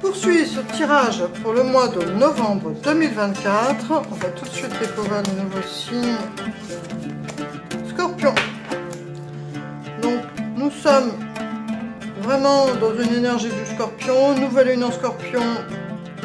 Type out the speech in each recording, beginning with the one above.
poursuit ce tirage pour le mois de novembre 2024. On va tout de suite découvrir le nouveau signe Scorpion. Donc nous sommes vraiment dans une énergie du Scorpion, nouvelle lune en Scorpion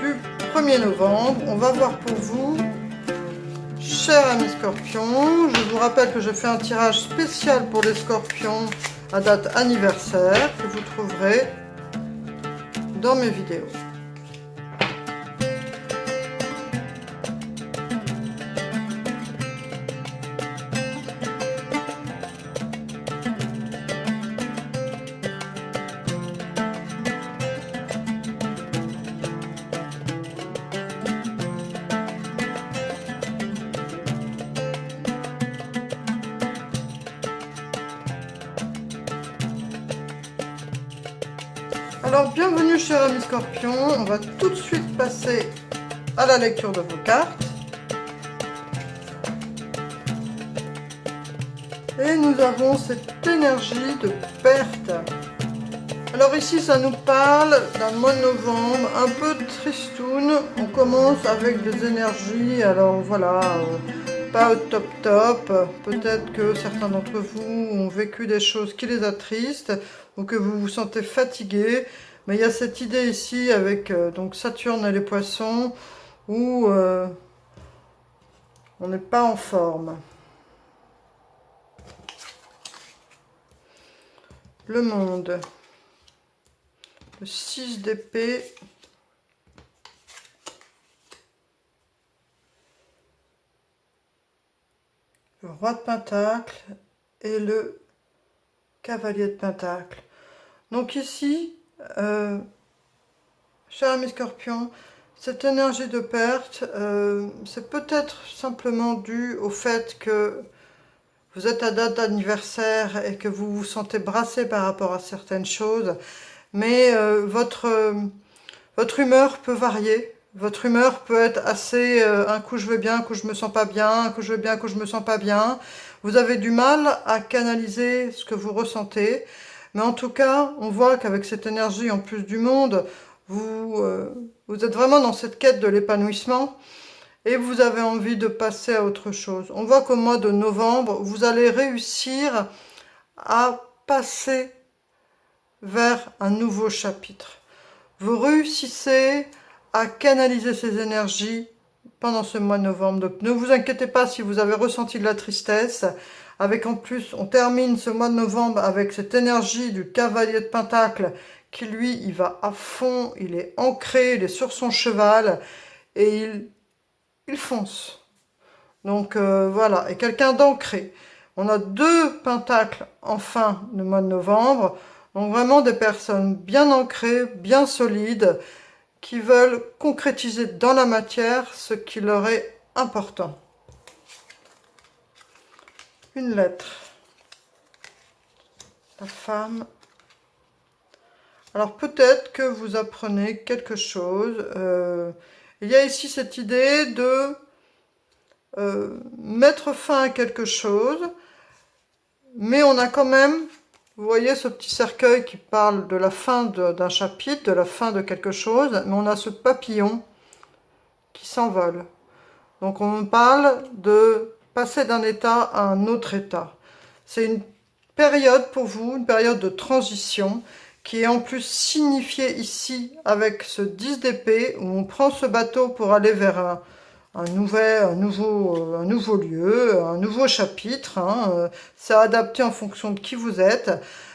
du 1er novembre. On va voir pour vous, chers amis Scorpions. Je vous rappelle que je fais un tirage spécial pour les Scorpions à date anniversaire que vous trouverez dans mes vidéos. Alors, bienvenue chers amis Scorpions, on va tout de suite passer à la lecture de vos cartes. Et nous avons cette énergie de perte. Alors ici, ça nous parle d'un mois de novembre un peu tristoun. On commence avec des énergies, alors voilà, pas au top top. Peut-être que certains d'entre vous ont vécu des choses qui les attristent ou que vous vous sentez fatigué. Mais il y a cette idée ici avec donc Saturne et les poissons où on n'est pas en forme. Le monde. Le 6 d'épée. Le roi de Pentacle et le cavalier de Pentacle. Donc ici, cher ami Scorpion, cette énergie de perte, c'est peut-être simplement dû au fait que vous êtes à date d'anniversaire et que vous vous sentez brassé par rapport à certaines choses, mais votre humeur peut varier. Votre humeur peut être assez, un coup je vais bien, un coup je me sens pas bien, un coup je vais bien, un coup je me sens pas bien. Vous avez du mal à canaliser ce que vous ressentez. Mais en tout cas, on voit qu'avec cette énergie en plus du monde, vous êtes vraiment dans cette quête de l'épanouissement et vous avez envie de passer à autre chose. On voit qu'au mois de novembre, vous allez réussir à passer vers un nouveau chapitre. Vous réussissez à canaliser ces énergies pendant ce mois de novembre. Donc ne vous inquiétez pas si vous avez ressenti de la tristesse. Avec en plus, on termine ce mois de novembre avec cette énergie du cavalier de Pentacle qui lui, il va à fond, il est ancré, il est sur son cheval et il fonce. Donc voilà, et quelqu'un d'ancré. On a 2 pentacles en fin de mois de novembre, donc vraiment des personnes bien ancrées, bien solides, qui veulent concrétiser dans la matière ce qui leur est important. Une lettre. La femme. Alors peut-être que vous apprenez quelque chose. Il y a ici cette idée de mettre fin à quelque chose, mais on a quand même, vous voyez ce petit cercueil qui parle de la fin d'un chapitre, de la fin de quelque chose, mais on a ce papillon qui s'envole. Donc on parle de passer d'un état à un autre état. C'est une période pour vous, une période de transition, qui est en plus signifiée ici avec ce 10 d'épée, où on prend ce bateau pour aller vers un nouveau lieu, un nouveau chapitre. Hein. C'est adapté en fonction de qui vous êtes.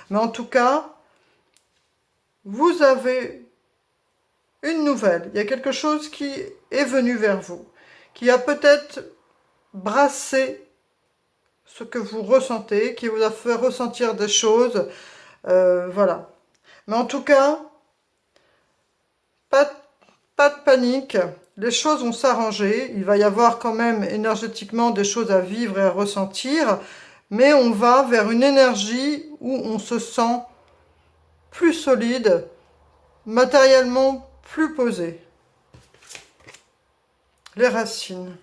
Mais en tout cas, vous avez une nouvelle. Il y a quelque chose qui est venu vers vous, qui a peut-être brassé ce que vous ressentez, qui vous a fait ressentir des choses. Voilà. Mais en tout cas, pas de panique. Les choses vont s'arranger. Il va y avoir quand même énergétiquement des choses à vivre et à ressentir. Mais on va vers une énergie où on se sent plus solide, matériellement plus posé. Les racines.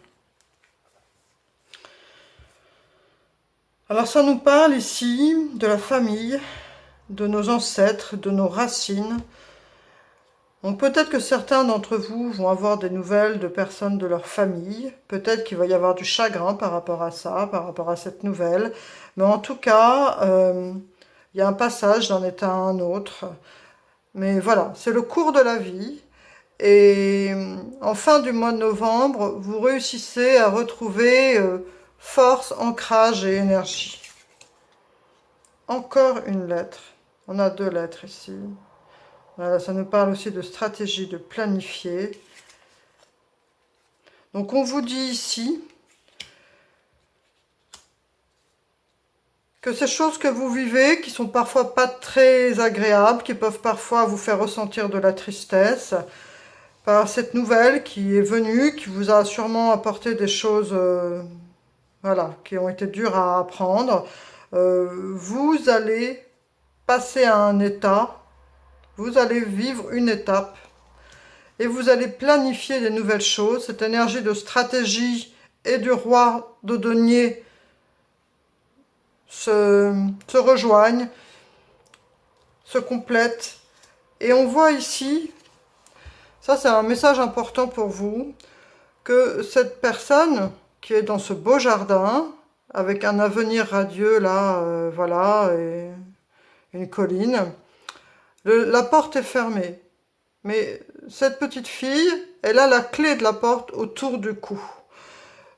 Alors ça nous parle ici de la famille, de nos ancêtres, de nos racines. Donc peut-être que certains d'entre vous vont avoir des nouvelles de personnes de leur famille. Peut-être qu'il va y avoir du chagrin par rapport à ça, par rapport à cette nouvelle. Mais en tout cas, il y a un passage d'un état à un autre. Mais voilà, c'est le cours de la vie. Et en fin du mois de novembre, vous réussissez à retrouver force, ancrage et énergie. Encore une lettre. On a 2 lettres ici. Voilà, ça nous parle aussi de stratégie, de planifier. Donc on vous dit ici que ces choses que vous vivez, qui sont parfois pas très agréables, qui peuvent parfois vous faire ressentir de la tristesse, par cette nouvelle qui est venue, qui vous a sûrement apporté des choses voilà, qui ont été dures à apprendre, vous allez passer à un état, vous allez vivre une étape et vous allez planifier des nouvelles choses. Cette énergie de stratégie et du roi de denier se rejoignent, se complètent. Et on voit ici, ça c'est un message important pour vous, que cette personne qui est dans ce beau jardin, avec un avenir radieux là, voilà, et une colline, la porte est fermée. Mais cette petite fille, elle a la clé de la porte autour du cou.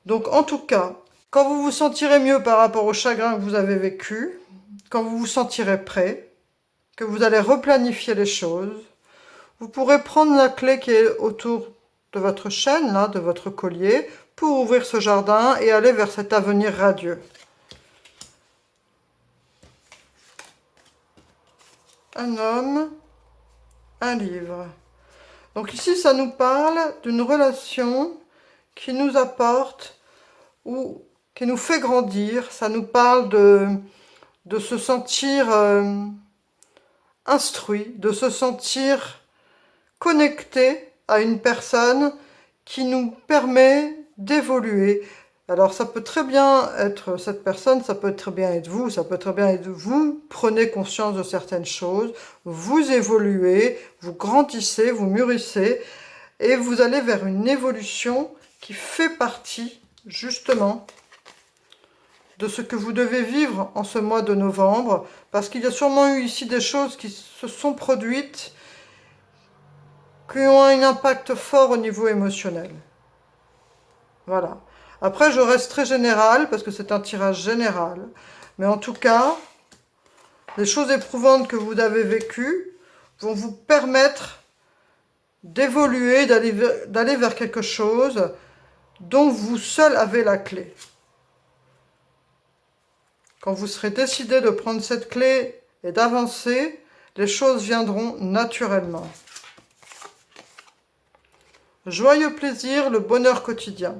Donc en tout cas, quand vous vous sentirez mieux par rapport au chagrin que vous avez vécu, quand vous vous sentirez prêt, que vous allez replanifier les choses, vous pourrez prendre la clé qui est autour de votre chaîne, là, de votre collier, pour ouvrir ce jardin et aller vers cet avenir radieux. Un homme, un livre. Donc ici, ça nous parle d'une relation qui nous apporte ou qui nous fait grandir. Ça nous parle de se sentir instruit, de se sentir connecté à une personne qui nous permet d'évoluer. Alors ça peut très bien être cette personne, ça peut très bien être vous, ça peut très bien être vous. Prenez conscience de certaines choses, vous évoluez, vous grandissez, vous mûrissez et vous allez vers une évolution qui fait partie justement de ce que vous devez vivre en ce mois de novembre, parce qu'il y a sûrement eu ici des choses qui se sont produites qui ont un impact fort au niveau émotionnel. Voilà. Après, je reste très général, parce que c'est un tirage général. Mais en tout cas, les choses éprouvantes que vous avez vécues vont vous permettre d'évoluer, d'aller vers quelque chose dont vous seul avez la clé. Quand vous serez décidé de prendre cette clé et d'avancer, les choses viendront naturellement. Joyeux plaisir, le bonheur quotidien.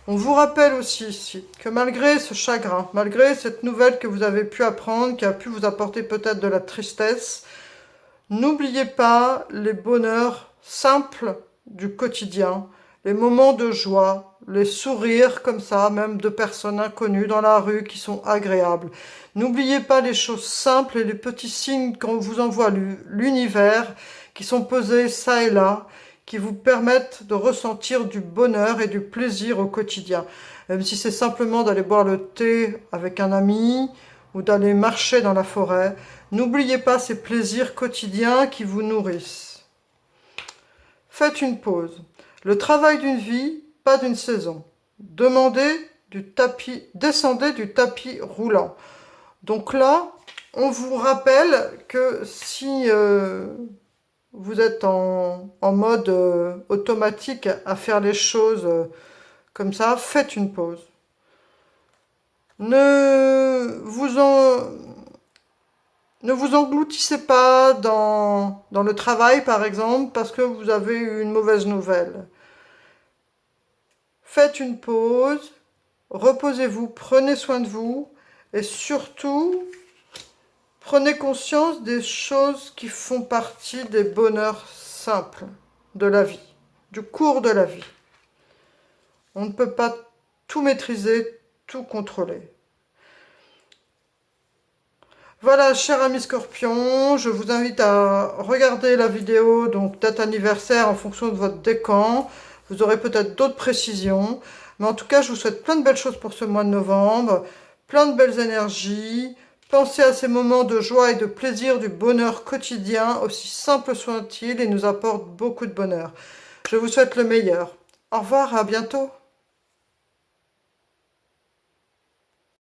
On vous rappelle aussi ici que malgré ce chagrin, malgré cette nouvelle que vous avez pu apprendre, qui a pu vous apporter peut-être de la tristesse, n'oubliez pas les bonheurs simples du quotidien, les moments de joie, les sourires comme ça, même de personnes inconnues dans la rue qui sont agréables. N'oubliez pas les choses simples et les petits signes qu'on vous envoie l'univers, qui sont posés ça et là, qui vous permettent de ressentir du bonheur et du plaisir au quotidien. Même si c'est simplement d'aller boire le thé avec un ami ou d'aller marcher dans la forêt, n'oubliez pas ces plaisirs quotidiens qui vous nourrissent. Faites une pause. Le travail d'une vie, pas d'une saison. Descendez du tapis roulant. Donc là, on vous rappelle que si vous êtes en mode automatique à faire les choses comme ça, faites une pause. Ne vous engloutissez pas dans le travail, par exemple, parce que vous avez eu une mauvaise nouvelle. Faites une pause, reposez-vous, prenez soin de vous, et surtout, prenez conscience des choses qui font partie des bonheurs simples de la vie, du cours de la vie. On ne peut pas tout maîtriser, tout contrôler. Voilà, cher ami Scorpion, je vous invite à regarder la vidéo, donc date anniversaire en fonction de votre décan. Vous aurez peut-être d'autres précisions. Mais en tout cas, je vous souhaite plein de belles choses pour ce mois de novembre, plein de belles énergies. Pensez à ces moments de joie et de plaisir du bonheur quotidien, aussi simple soit-il, et nous apporte beaucoup de bonheur. Je vous souhaite le meilleur. Au revoir, à bientôt.